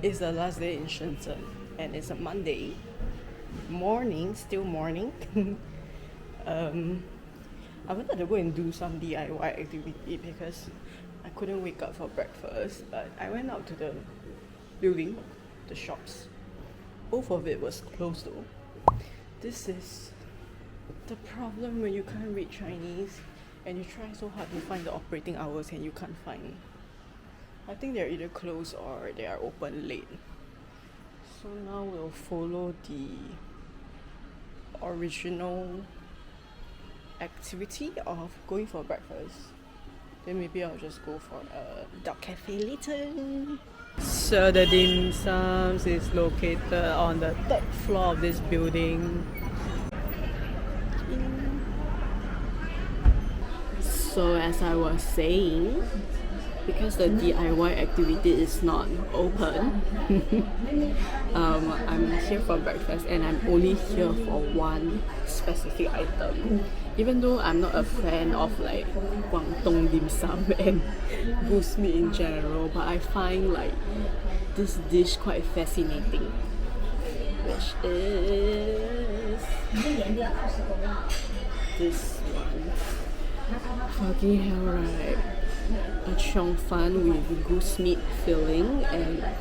It's the last day in Shenzhen and it's a Monday morning, still morning. I wanted to go and do some DIY activity because I couldn't wake up for breakfast, but I went out to the building, the shops. Both of it was closed though. This is the problem when you can't read Chinese and you try so hard to find the operating hours and you can't find. I think they're either closed or they are open late. So now we'll follow the original activity of going for breakfast. Then maybe I'll just go for a dog cafe later. So the Dimsum is located on the third floor of this building. So as I was saying, because the DIY activity is not open, I'm here for breakfast and I'm only here for one specific item. Even though I'm not a fan of like Guangdong dim sum and goose meat in general, but I find like this dish quite fascinating, which is this one. Fucking hell, right? A chong fan with goose meat filling and a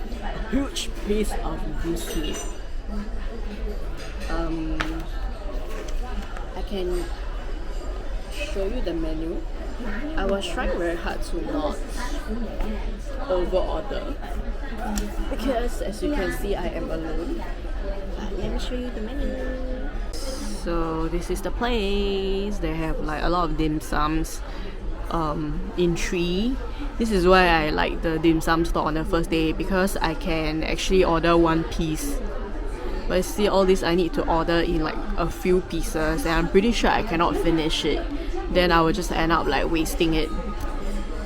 huge piece of goose meat. I can show you the menu. I was trying very hard to not over order because as you can see I am alone. But let me show you the menu. So this is the place. They have like a lot of dim sums in tree. This is why I like the dim sum store on the first day, because I can actually order one piece. But you see all this I need to order in like a few pieces and I'm pretty sure I cannot finish it. Then I will just end up like wasting it.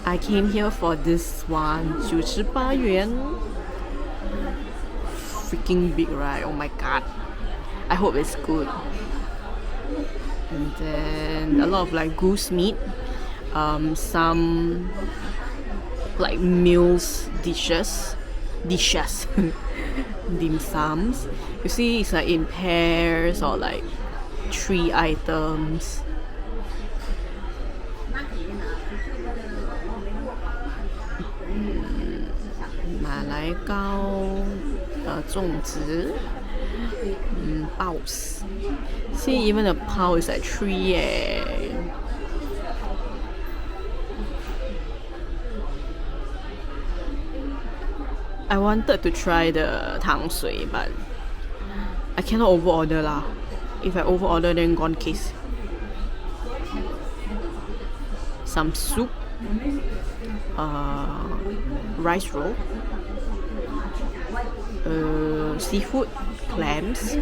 I came here for this one, 98元. Freaking big, right? Oh my god. I hope it's good. And then a lot of like goose meat. Some like meals dishes dim sums. You see it's like in pairs or like 3 items. Malai gao, 粽子, baos. See, even the pao is like 3 eh. I wanted to try the tang sui, but I cannot over order lah. If I over order, then gone case. Some soup, rice roll, seafood, clams,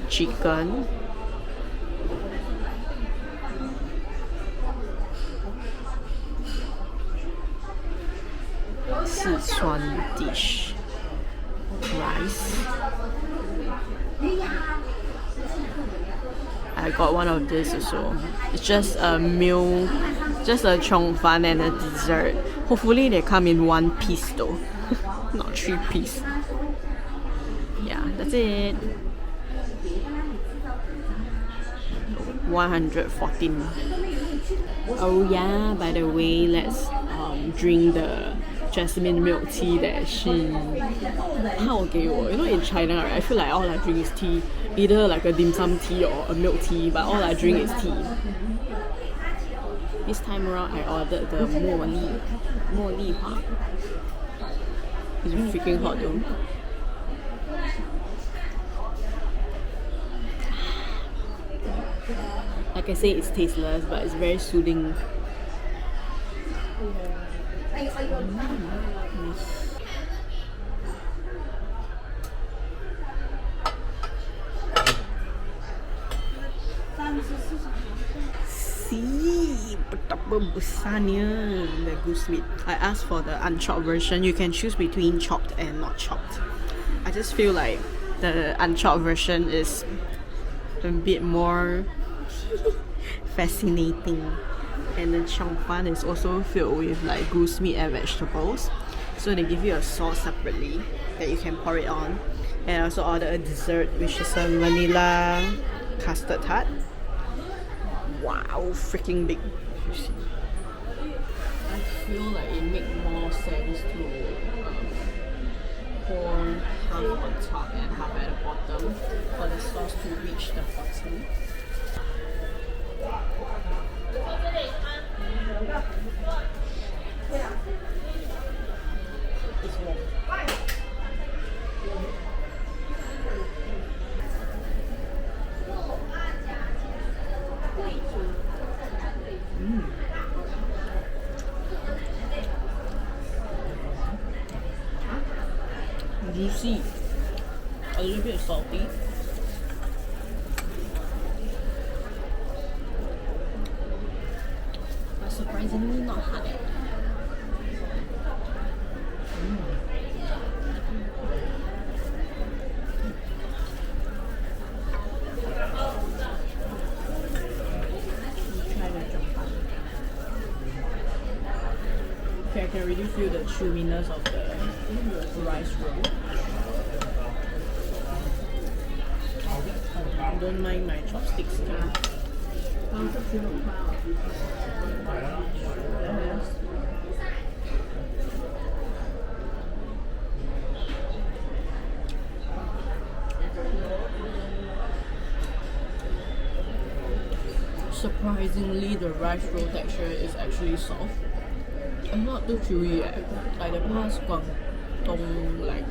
chicken, Sichuan dish, rice. I got one of this also. It's just a meal, just a chong fan and a dessert. Hopefully they come in one piece though, not 3 piece. Yeah, that's it. 114. Oh yeah, by the way, let's drink the jasmine milk tea that she 泡给我. You know, in China, right, I feel like all I drink is tea, either like a dim sum tea or a milk tea, but all I drink is tea. This time around, I ordered the 茉莉花. It's freaking hot though. Like I say, it's tasteless, but it's very soothing. See, betapa besarnya the goose meat. I asked for the unchopped version. You can choose between chopped and not chopped. I just feel like the unchopped version is a bit more fascinating. And the chong fan is also filled with like goose meat and vegetables. So they give you a sauce separately that you can pour it on. And I also ordered a dessert, which is a vanilla custard tart. Wow, freaking big. You see. I feel like it makes more sense to pour half on top and half at the bottom for the sauce to reach the bottom. It's warm. Juicy, a little bit salty. But surprisingly not hard. Okay, I can really feel the chewiness of the rice roll. Don't mind my chopsticks now. Surprisingly, the rice roll texture is actually soft. And not too chewy yet. Like the past Guangdong like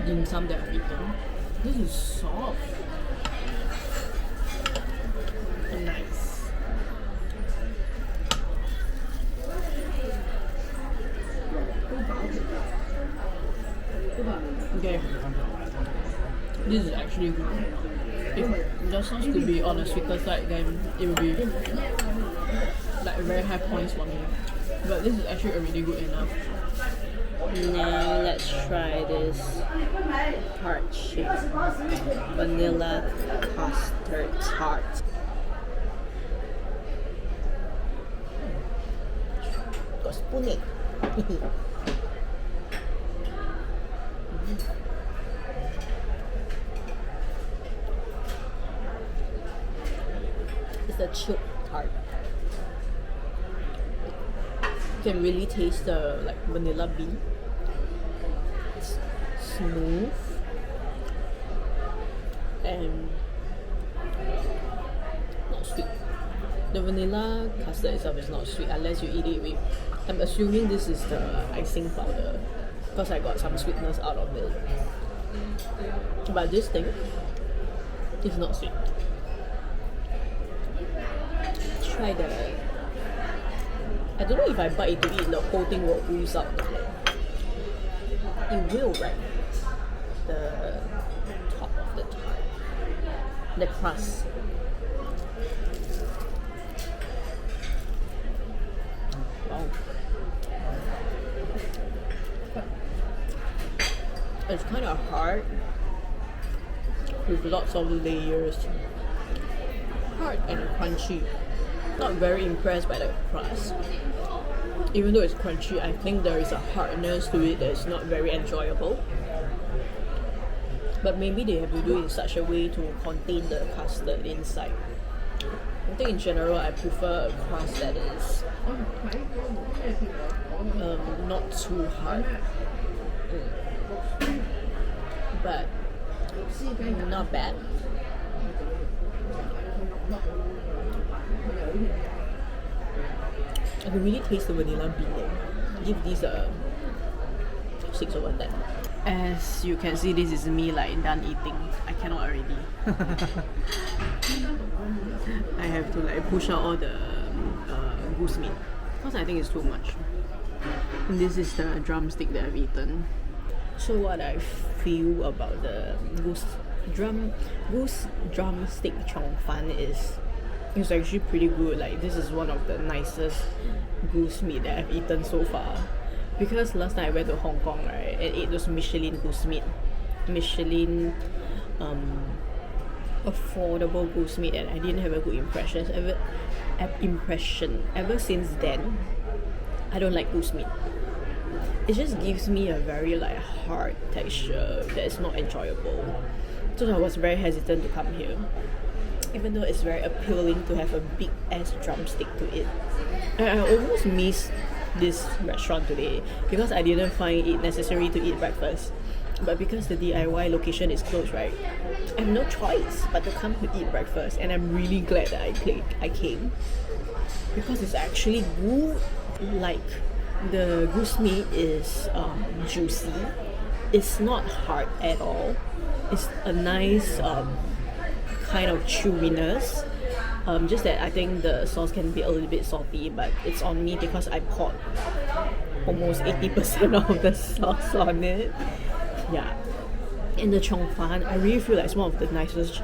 Dimsum that I've eaten. This is soft and nice. Okay, this is actually good. If the sauce could be on the sweeter side, then it would be like very high points for me. But this is actually already good enough. Now let's try this tart shape vanilla custard tart. Got spoon it. It's a chilled tart. You can really taste the like vanilla bean. It's smooth and not sweet. The vanilla custard itself is not sweet unless you eat it with. I'm assuming this is the icing powder because I got some sweetness out of it. But this thing is not sweet. Try the. I don't know if I bite into it, the whole thing will ooze out. It will, right? The top of the tart, the crust. Wow. It's kind of hard with lots of layers. Hard and crunchy. Not very impressed by the crust. Even though it's crunchy, I think there is a hardness to it that is not very enjoyable. But maybe they have to do it in such a way to contain the custard inside. I think in general I prefer a crust that is not too hard. But not bad. I can really taste the vanilla bean. Give these a 6 over 10. As you can see, this is me like done eating. I cannot already. I have to like push out all the goose meat because I think it's too much. And this is the drumstick that I've eaten. So what I feel about the goose drumstick chong fan is it's actually pretty good. Like this is one of the nicest goose meat that I've eaten so far. Because last time I went to Hong Kong, right, and ate those Michelin goose meat, Michelin affordable goose meat, and I didn't have a good impression. Ever since then, I don't like goose meat. it just gives me a very like hard texture that is not enjoyable. So I was very hesitant to come here, even though it's very appealing to have a big ass drumstick to eat. And I almost missed this restaurant today because I didn't find it necessary to eat breakfast. But because the DIY location is closed, right, I have no choice but to come to eat breakfast, and I'm really glad that I came because it's actually good. Like the goose meat is juicy. It's not hard at all. It's a nice kind of chewiness. Just that I think the sauce can be a little bit salty, but it's on me because I poured almost 80% of the sauce on it. Yeah. And the chong fan, I really feel like it's one of the nicest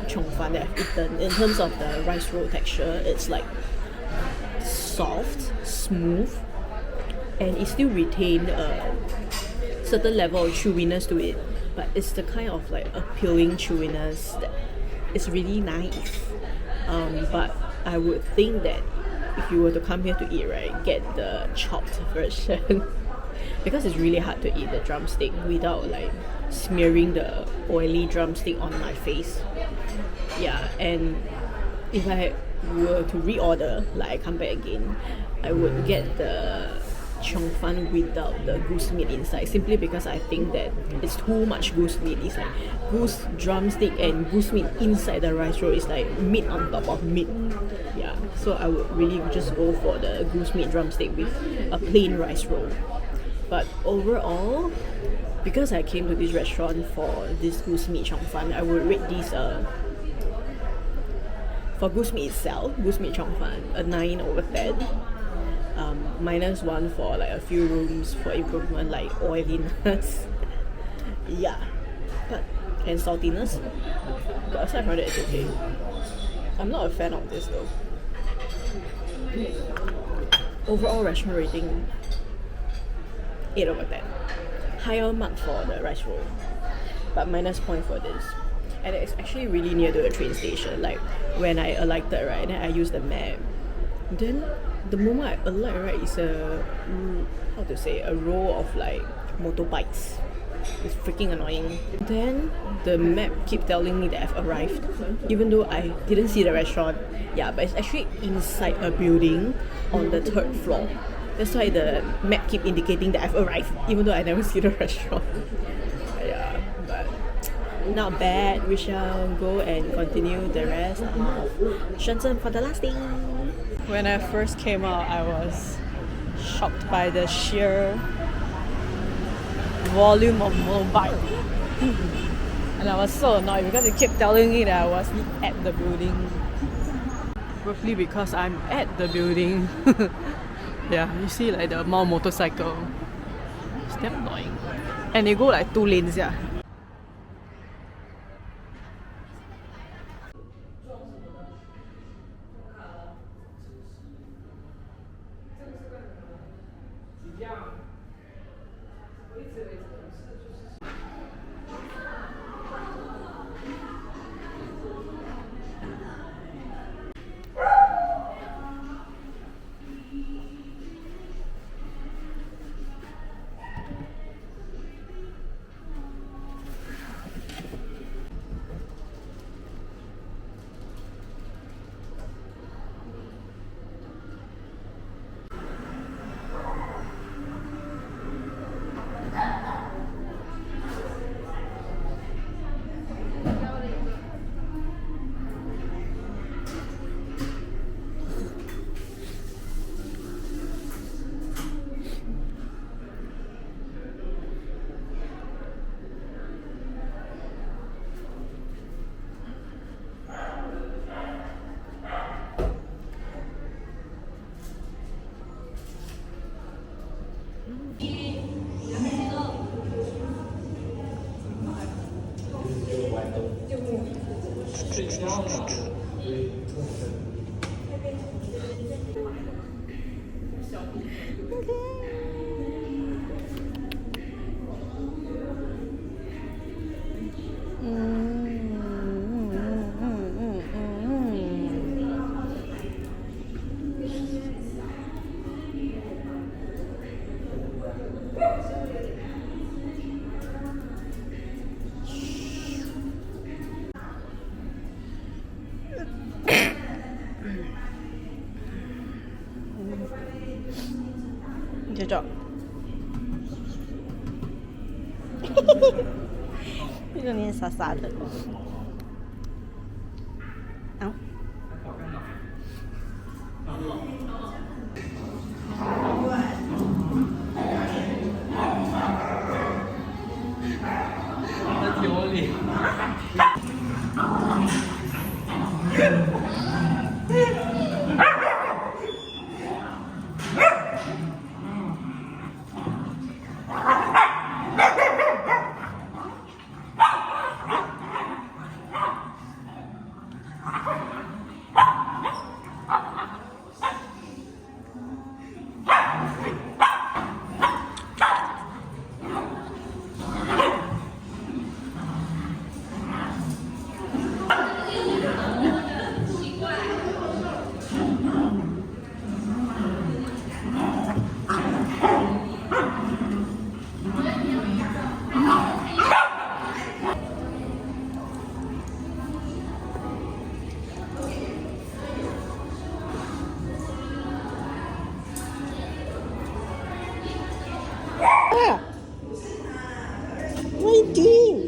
chong fan that I've eaten. In terms of the rice roll texture, it's like soft, smooth, and it still retains a certain level of chewiness to it, but it's the kind of like appealing chewiness that is really nice. But I would think that if you were to come here to eat, right, get the chopped version because it's really hard to eat the drumstick without like smearing the oily drumstick on my face. Yeah, and if I were to reorder, like I come back again, I would get the chong fan without the goose meat inside, simply because I think that it's too much goose meat. It's like goose drumstick and goose meat inside the rice roll. Is like meat on top of meat. Yeah, so I would really just go for the goose meat drumstick with a plain rice roll. But overall, because I came to this restaurant for this goose meat chong fan, I would rate this for goose meat itself, goose meat chong fan, a 9/10. -1 for like a few rooms for improvement, like oiliness. Yeah, and saltiness. But aside from that, it's okay. I'm not a fan of this though. Overall restaurant rating 8/10. Higher mark for the rice roll, but -point for this. And it's actually really near to the train station. Like when I alighted, right, then I used the map. Then the moment I alight, right, it's a row of like motorbikes. It's freaking annoying. Then the map keep telling me that I've arrived, even though I didn't see the restaurant. Yeah, but it's actually inside a building on the 3rd floor. That's why the map keep indicating that I've arrived, even though I never see the restaurant. Yeah, but not bad. We shall go and continue the rest of Shenzhen for the last day. When I first came out, I was shocked by the sheer volume of motorbike. And I was so annoyed because they kept telling me that I was at the building. Roughly because I'm at the building. Yeah, you see like the amount of motorcycle. It's damn annoying. And they go like 2 lanes, yeah. 就这，有点傻傻的。啊。What are you doing?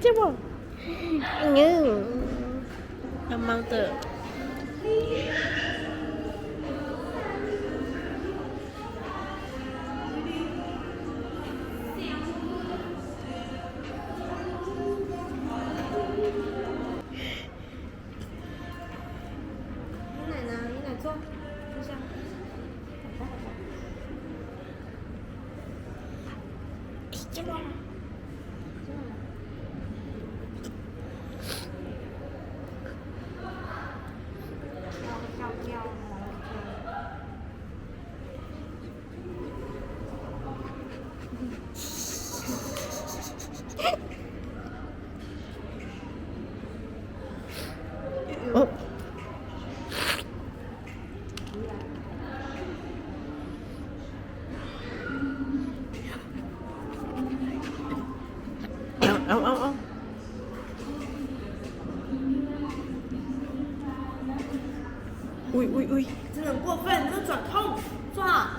Chứ bộ như mau từ 喂，真的很过分，这转痛抓。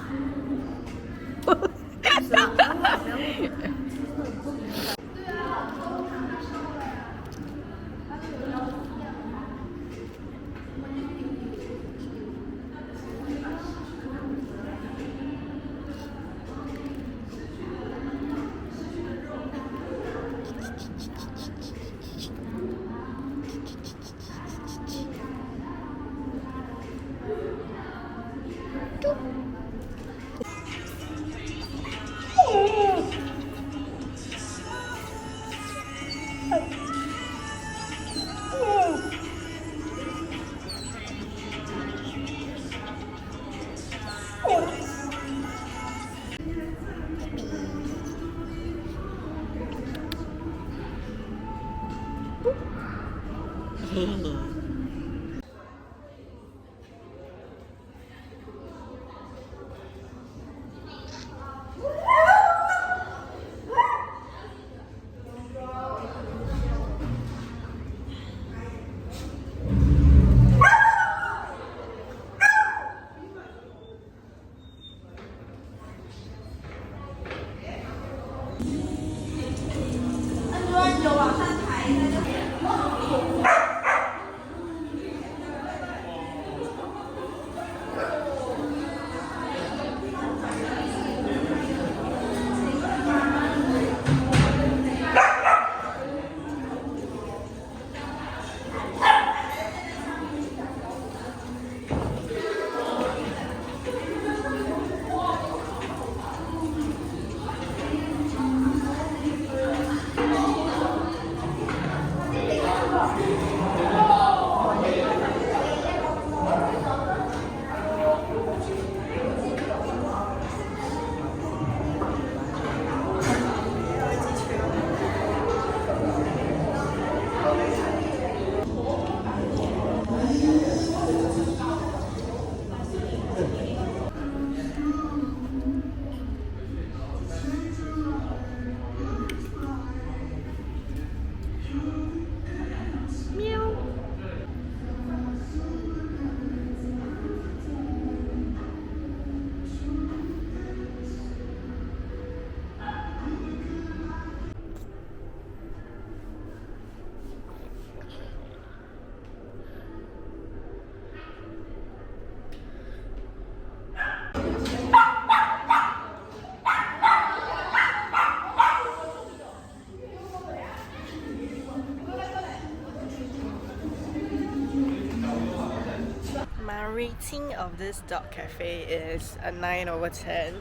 My rating of this dog cafe is a 9/10.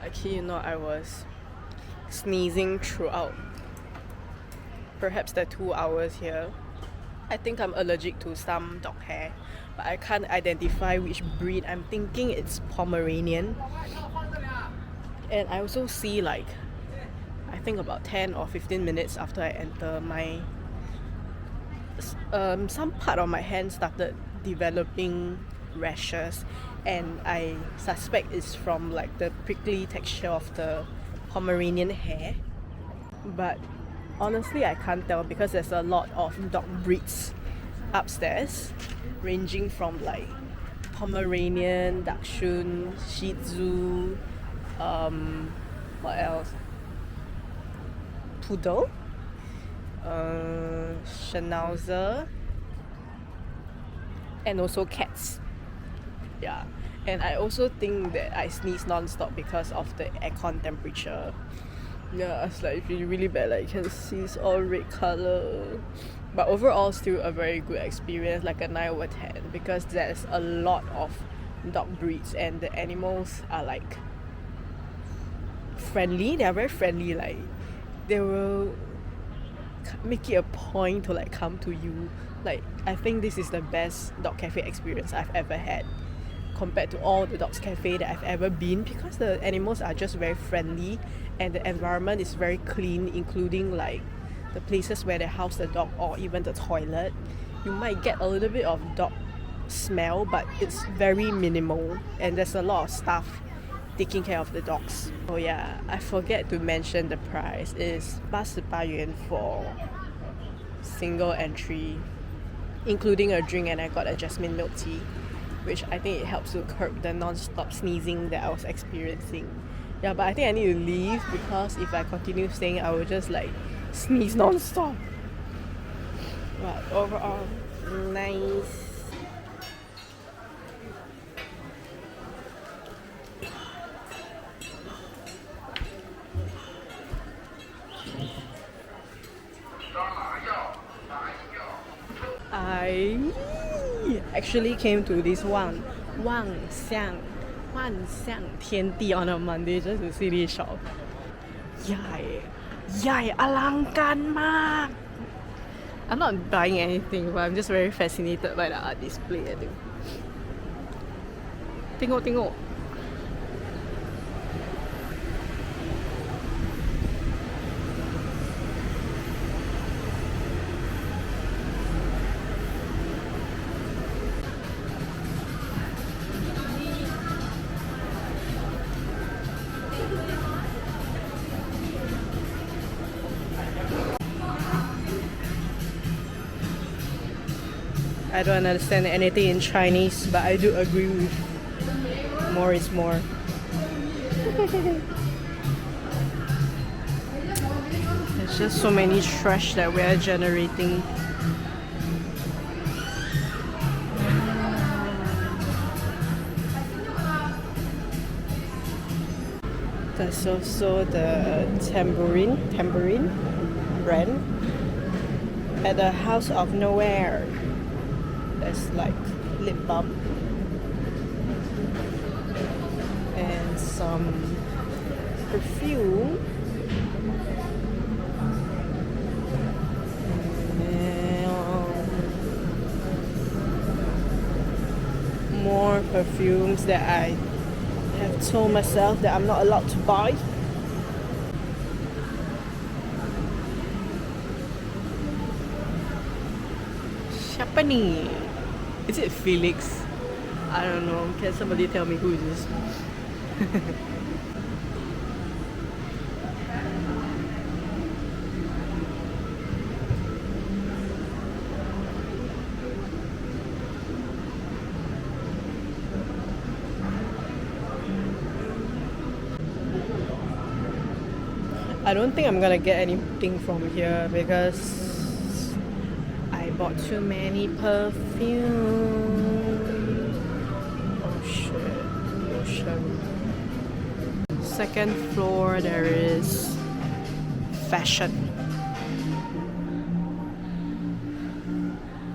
Actually, you know, I was sneezing throughout perhaps the 2 hours here. I think I'm allergic to some dog hair, but I can't identify which breed. I'm thinking it's Pomeranian. And I also see, like, I think about 10 or 15 minutes after I enter, my some part of my hand started developing rashes, and I suspect it's from like the prickly texture of the Pomeranian hair. But honestly, I can't tell because there's a lot of dog breeds upstairs, ranging from like Pomeranian, Dachshund, Shih Tzu, what else? Poodle, Schnauzer, and also cats. Yeah, and I also think that I sneeze non-stop because of the aircon temperature. Yeah, it's like really bad, like you can see it's all red color. But overall, still a very good experience, like a 9/10, because there's a lot of dog breeds and the animals are like friendly. They are very friendly, like they will make it a point to like come to you. Like, I think this is the best dog cafe experience I've ever had compared to all the dogs cafe that I've ever been, because the animals are just very friendly and the environment is very clean, including like the places where they house the dog or even the toilet. You might get a little bit of dog smell, but it's very minimal and there's a lot of staff taking care of the dogs. Oh yeah, I forget to mention the price is 88元 for single entry, including a drink, and I got a jasmine milk tea. which I think it helps to curb the non-stop sneezing that I was experiencing. Yeah, but I think I need to leave because if I continue staying, I will just like sneeze non-stop. But overall, nice. I actually came to this one 万象天地 on a Monday just to see this shop. Yay, อลังการมาก I'm not buying anything, but I'm just very fascinated by the art display. I think. Tengok. I don't understand anything in Chinese, but I do agree with more is more. There's just so many trash that we are generating. There's also the tambourine brand at the Haus Nowhere. There's like lip balm and some perfume and more perfumes that I have told myself that I'm not allowed to buy. Siapa ni? Is it Felix? I don't know. Can somebody tell me who is this? I don't think I'm gonna get anything from here because I bought too many perfumes. Oh shit. Second floor there is fashion.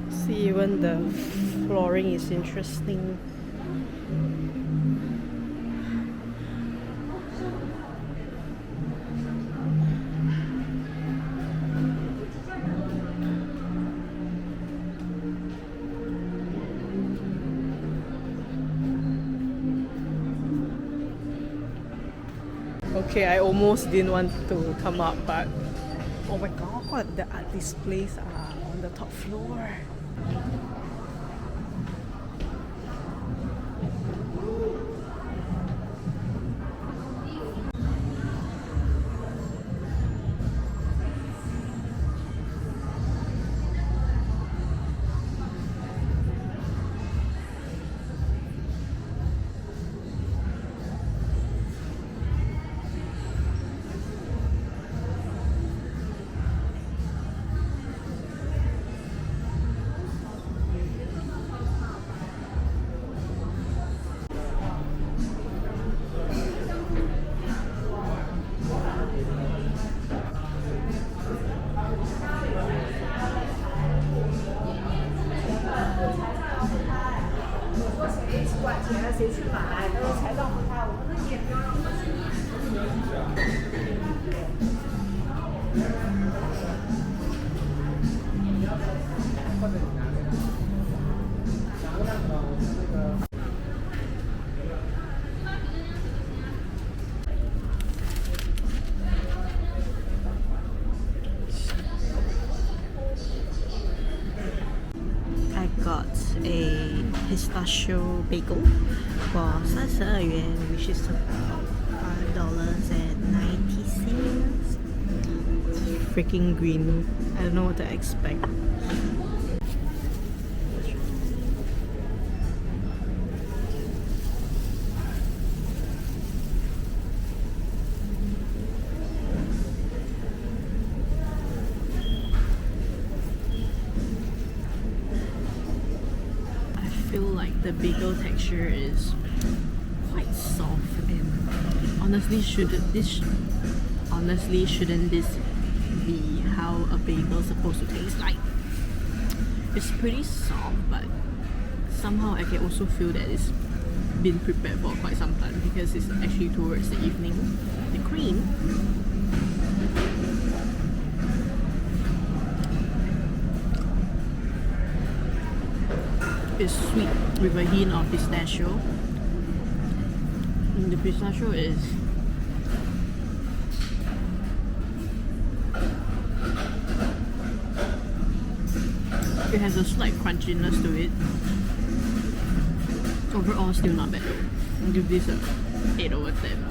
See, even the flooring is interesting. Okay, I almost didn't want to come up, but oh my god, the art displays are on the top floor. I got a pistachio bagel for 32 yuan, which is about $5.90. It's freaking green. I don't know what to expect. the bagel texture is quite soft, and honestly shouldn't this be how a bagel is supposed to taste like. It's pretty soft, but somehow I can also feel that it's been prepared for quite some time because it's actually towards the evening. The cream is sweet with a hint of pistachio. And the pistachio is it has a slight crunchiness to it. Overall, still not bad though. I'll give this a 8 over 10.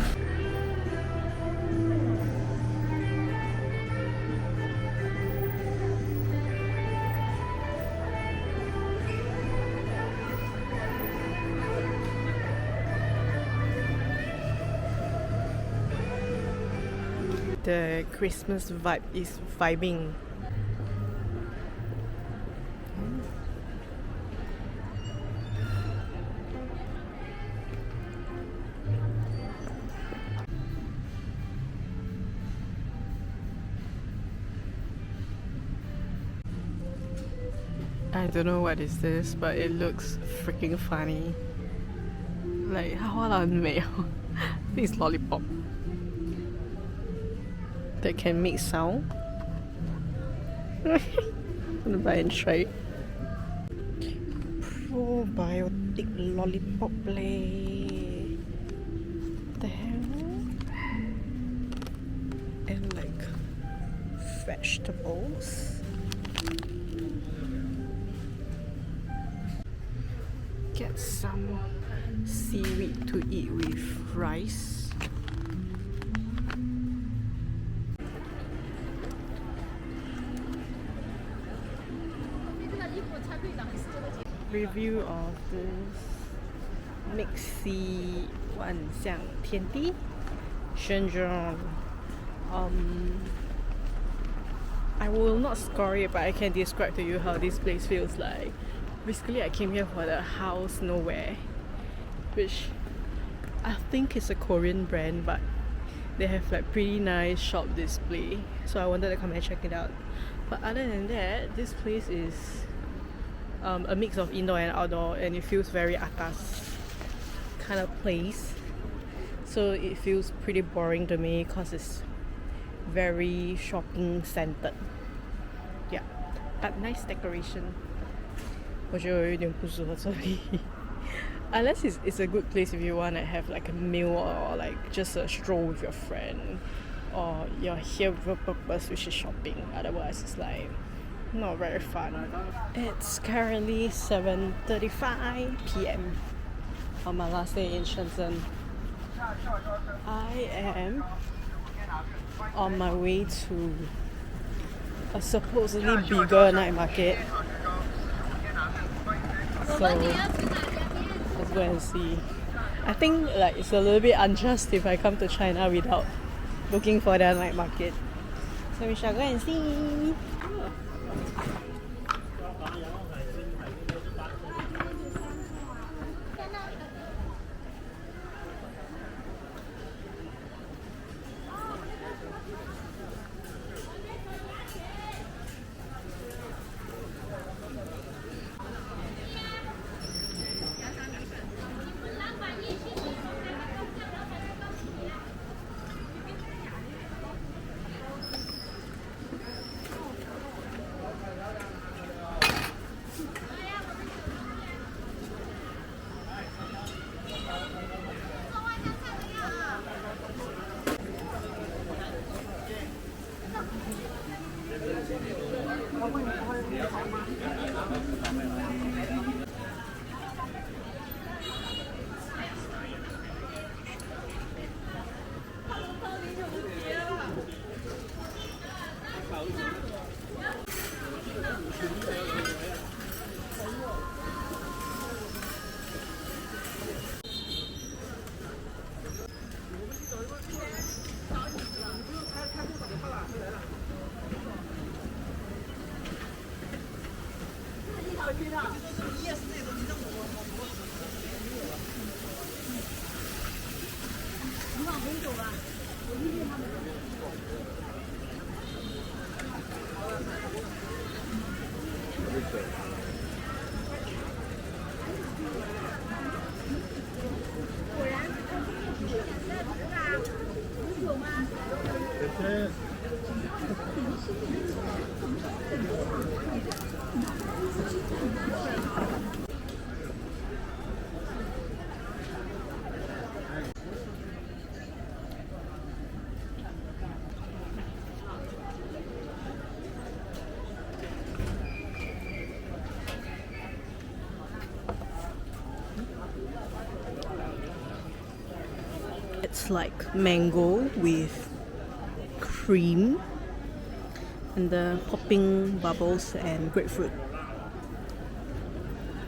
The Christmas vibe is vibing. I don't know what is this, but it looks freaking funny. Like, 花篮没有 I think it's lollipop that can make sound. I'm gonna buy and try. Probiotic lollipop play. The hell? And like vegetables. Get some seaweed to eat with rice. Review of this MixC 万象天地 Shenzhen. I will not score it, but I can describe to you how this place feels like. Basically, I came here for the Haus Nowhere, which I think is a Korean brand, but they have like pretty nice shop display, so I wanted to come and check it out. But other than that, this place is a mix of indoor and outdoor, and it feels very atas kind of place. So it feels pretty boring to me because it's very shopping centered. Yeah, but nice decoration. 我觉得我有点不适合这里 unless it's a good place if you want to have like a meal or like just a stroll with your friend, or you're here with a purpose, which is shopping. Otherwise it's like not very fun. It's currently 7:35 p.m. on my last day in Shenzhen. I am on my way to a supposedly bigger night market. So let's go and see. I think like it's a little bit unjust if I come to China without looking for their night market. So we shall go and see. It's like mango with cream and the popping bubbles and grapefruit.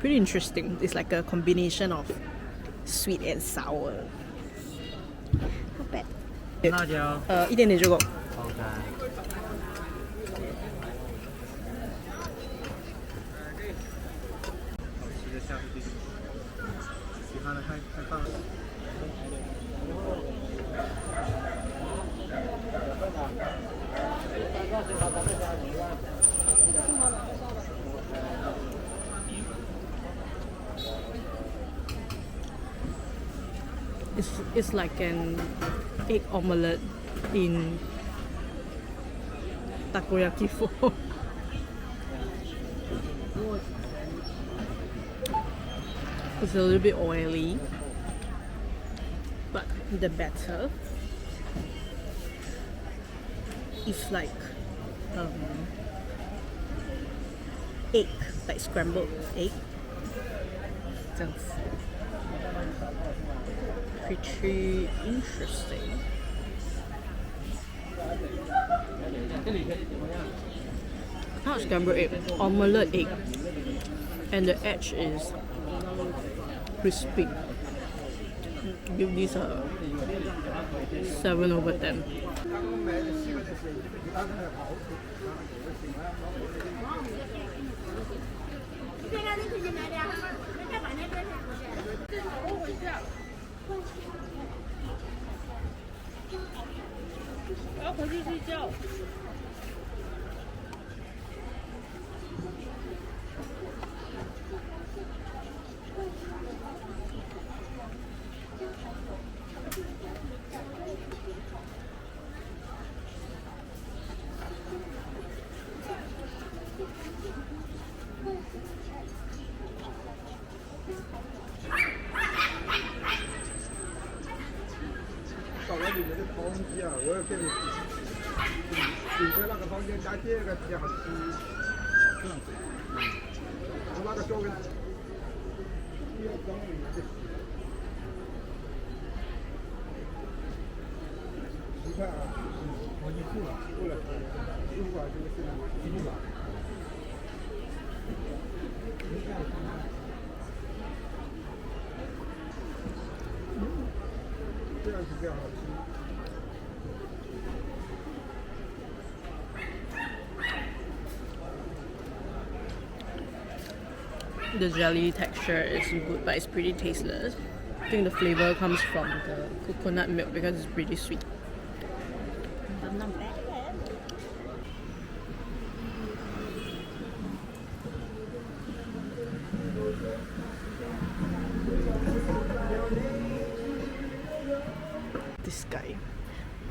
Pretty interesting. It's like a combination of sweet and sour. Not bad. 辣椒。一点点就够。OK。好吃的下次继续。其他的太放了。It's like an egg omelette in takoyaki form. It's a little bit oily, but the batter is like egg, like scrambled egg. 这样子。Pretty interesting. Not scrambled egg, omelette egg, and the edge is crispy. Give this a 7/10. The jelly texture is good, but it's pretty tasteless. I think the flavor comes from the coconut milk because it's pretty sweet. But not bad.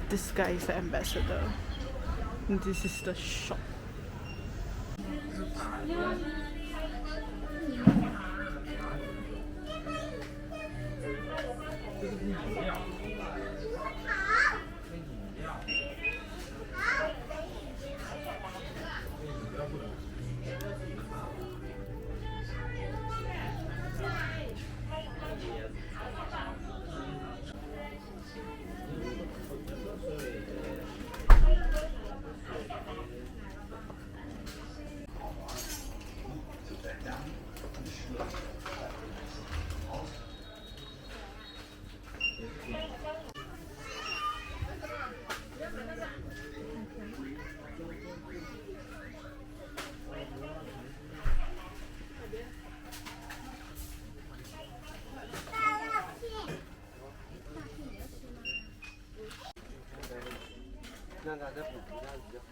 This guy is the ambassador. And this is the shop. 让它再补一下子就好。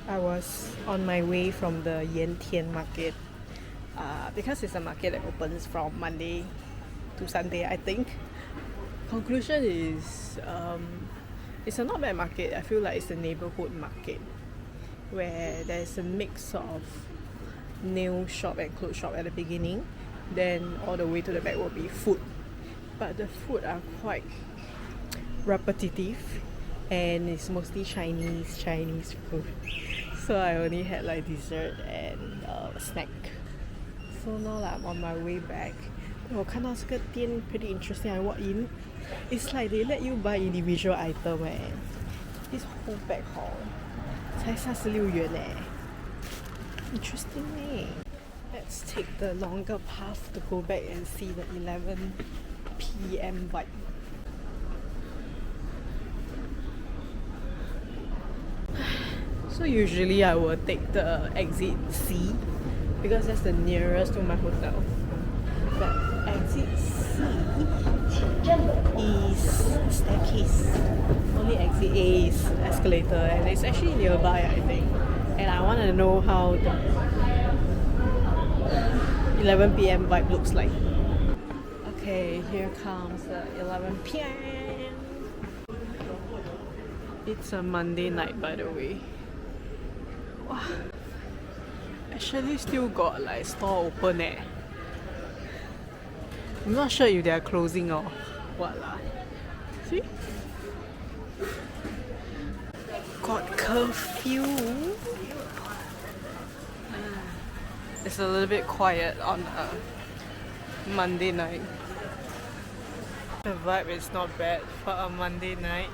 I was on my way from the Yantian Market because it's a market that opens from Monday to Sunday, I think. Conclusion is it's a not bad market. I feel like it's a neighborhood market where there's a mix of nail shop and clothes shop at the beginning, then all the way to the back will be food. But the food are quite repetitive and it's mostly Chinese food. So I only had like dessert and a snack. So now like, I'm on my way back. 我看到这个店 pretty interesting. I walk in. It's like they let you buy individual item This whole bag 才36元Interesting Let's take the longer path to go back and see the 11 p.m. vibe. So usually I will take the exit C because that's the nearest to my hotel. But exit C is staircase. Only exit A is escalator and it's actually nearby I think. And I want to know how the 11 p.m. vibe looks like. Okay, here comes the 11 p.m. It's a Monday night by the way. Wow. Actually still got like store open I'm not sure if they are closing or what lah. See? Got curfew. It's a little bit quiet on a Monday night. The vibe is not bad for a Monday night.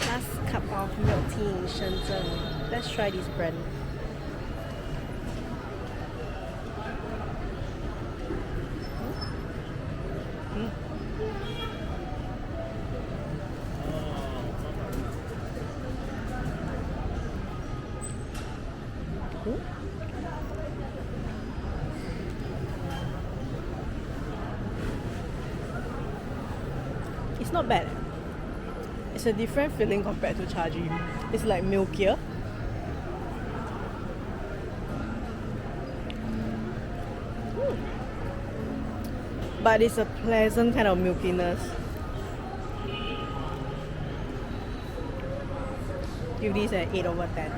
Last cup of milk tea in Shenzhen. Let's try this brand. It's not bad. It's a different feeling compared to Chaji. It's like milkier. But it's a pleasant kind of milkiness. Give this an 8/10.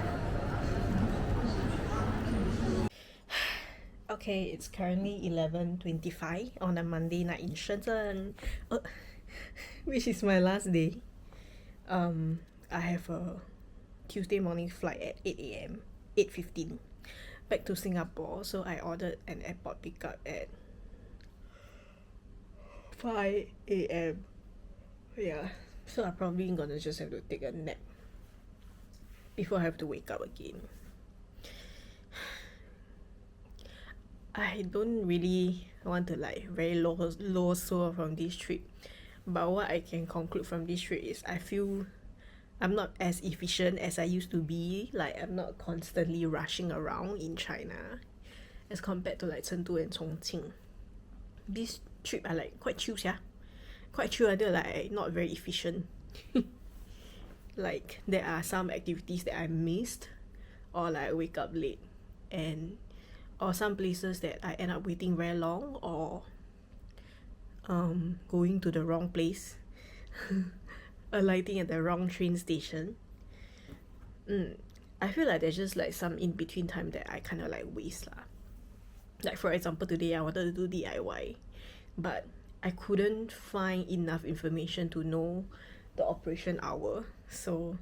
Okay, it's currently 11:25 on a Monday night in Shenzhen, which is my last day. I have a Tuesday morning flight at 8 a.m. 8:15 back to Singapore, so I ordered an airport pickup at 5 a.m. Yeah, so I'm probably gonna just have to take a nap before I have to wake up again. I don't really want to like very low soul from this trip, but what I can conclude from this trip is I feel I'm not as efficient as I used to be. Like I'm not constantly rushing around in China as compared to like Chengdu and Chongqing. This trip I like quite chill quite chill until like not very efficient. Like there are some activities that I missed, or like I wake up late, or some places that I end up waiting very long, or going to the wrong place, alighting at the wrong train station. I feel like there's just like some in between time that I kind of like waste lah. Like for example, today I wanted to do DIY, but I couldn't find enough information to know the operation hour, so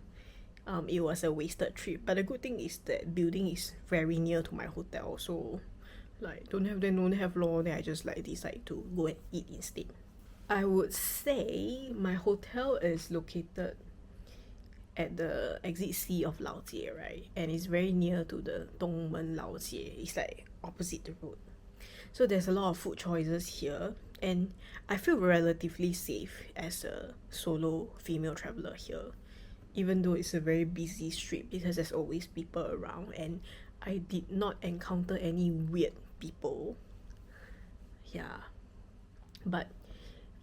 it was a wasted trip. But the good thing is that building is very near to my hotel, so like don't have law, then I just like decide to go and eat instead. I would say my hotel is located at the exit C of Laojie, right? And it's very near to the Dongmen Laojie. It's like opposite the road. So there's a lot of food choices here, and I feel relatively safe as a solo female traveler here, even though it's a very busy street because there's always people around, and I did not encounter any weird people. Yeah, but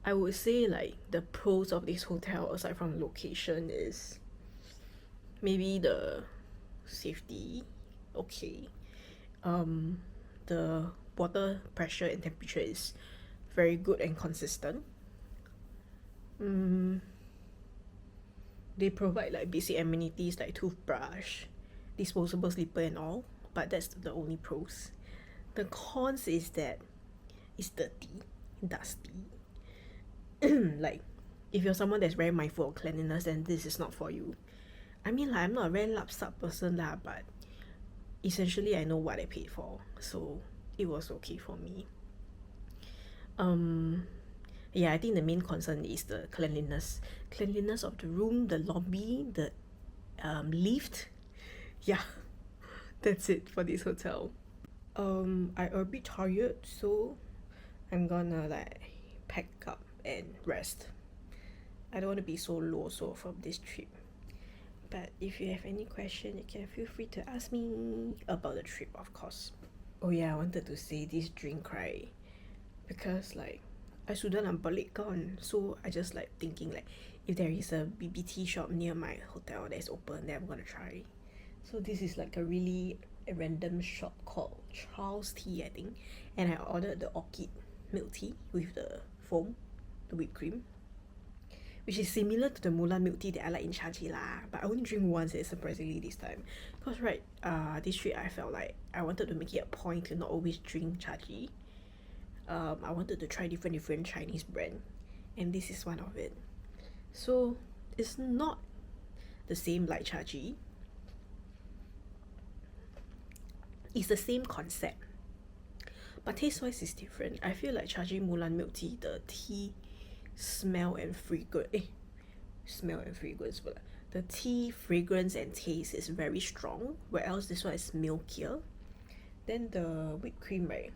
I would say like the pros of this hotel aside from location is maybe the safety, okay. The water pressure and temperature is very good and consistent. They provide like basic amenities like toothbrush, disposable slipper and all, but that's the only pros. The cons is that it's dirty, dusty. Like, if you're someone that's very mindful of cleanliness, then this is not for you. I mean, like, I'm not a very lapsap person lah, but essentially I know what I paid for, so it was okay for me. Yeah, I think the main concern is the cleanliness of the room, the lobby, the lift. Yeah, that's it for this hotel. I a bit tired, so I'm gonna like pack up and rest. I don't want to be so low so from this trip. But if you have any question, you can feel free to ask me about the trip, of course. Oh yeah, I wanted to say this drink, right? Because like I sudah nak balik kan, so I just like thinking like if there is a BBT shop near my hotel that's open, then I'm gonna try. So this is like a really random shop called Charles Tea, I think, and I ordered the orchid milk tea with the foam, the whipped cream, which is similar to the Mulan milk tea that I like in Shaji lah, but I only drink once, surprisingly this time. Cause right, this trip I felt like I wanted to make it a point to not always drink Shaji. I wanted to try different Chinese brand, and this is one of it. So it's not the same like Shaji. It's the same concept, but taste-wise is different. I feel like Shaji Mulan milk tea, the tea smell and fragrance, but the tea fragrance and taste is very strong, whereas this one is milkier. Then the whipped cream, right?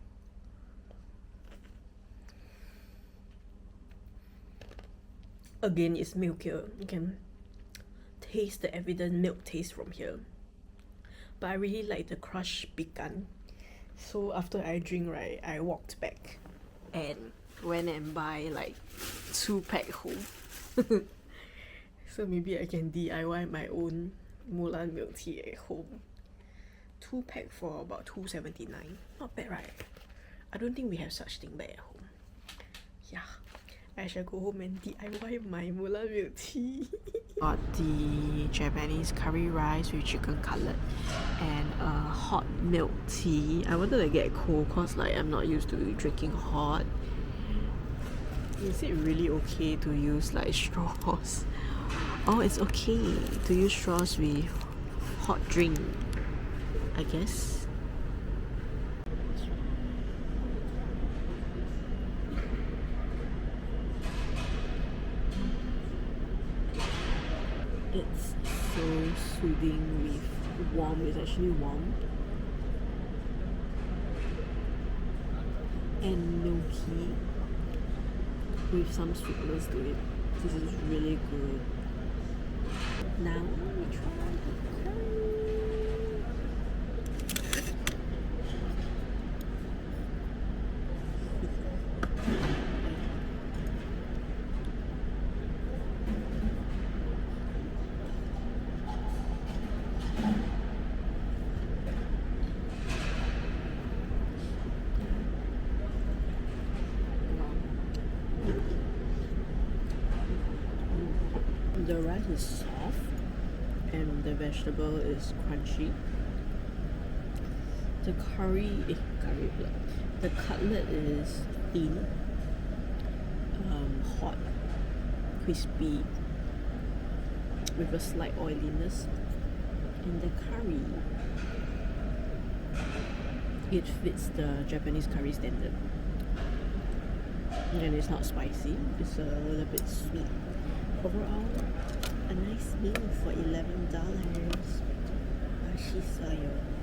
Again, it's milkier. You can taste the evident milk taste from here. But I really like the crushed pecan. So after I drink, right, I walked back and went and buy like 2-pack home. So maybe I can DIY my own Mulan milk tea at home. 2-pack for about $2.79. Not bad, right? I don't think we have such thing back at home. Yeah, I shall go home and DIY my Mulan milk tea. Got the Japanese curry rice with chicken cutlet and a hot milk tea. I wanted to get cold cause like I'm not used to drinking hot. Is it really okay to use like straws? Oh, it's okay to use straws with hot drink, I guess. It's so soothing with warm. It's actually warm and milky with some sweetness to it. This is really good. Now we try the curry. The rice is soft and the vegetable is crunchy. The the cutlet is thin, hot, crispy, with a slight oiliness. And the curry, it fits the Japanese curry standard. And it's not spicy, it's a little bit sweet. Overall, a nice meal for $11. She saw you.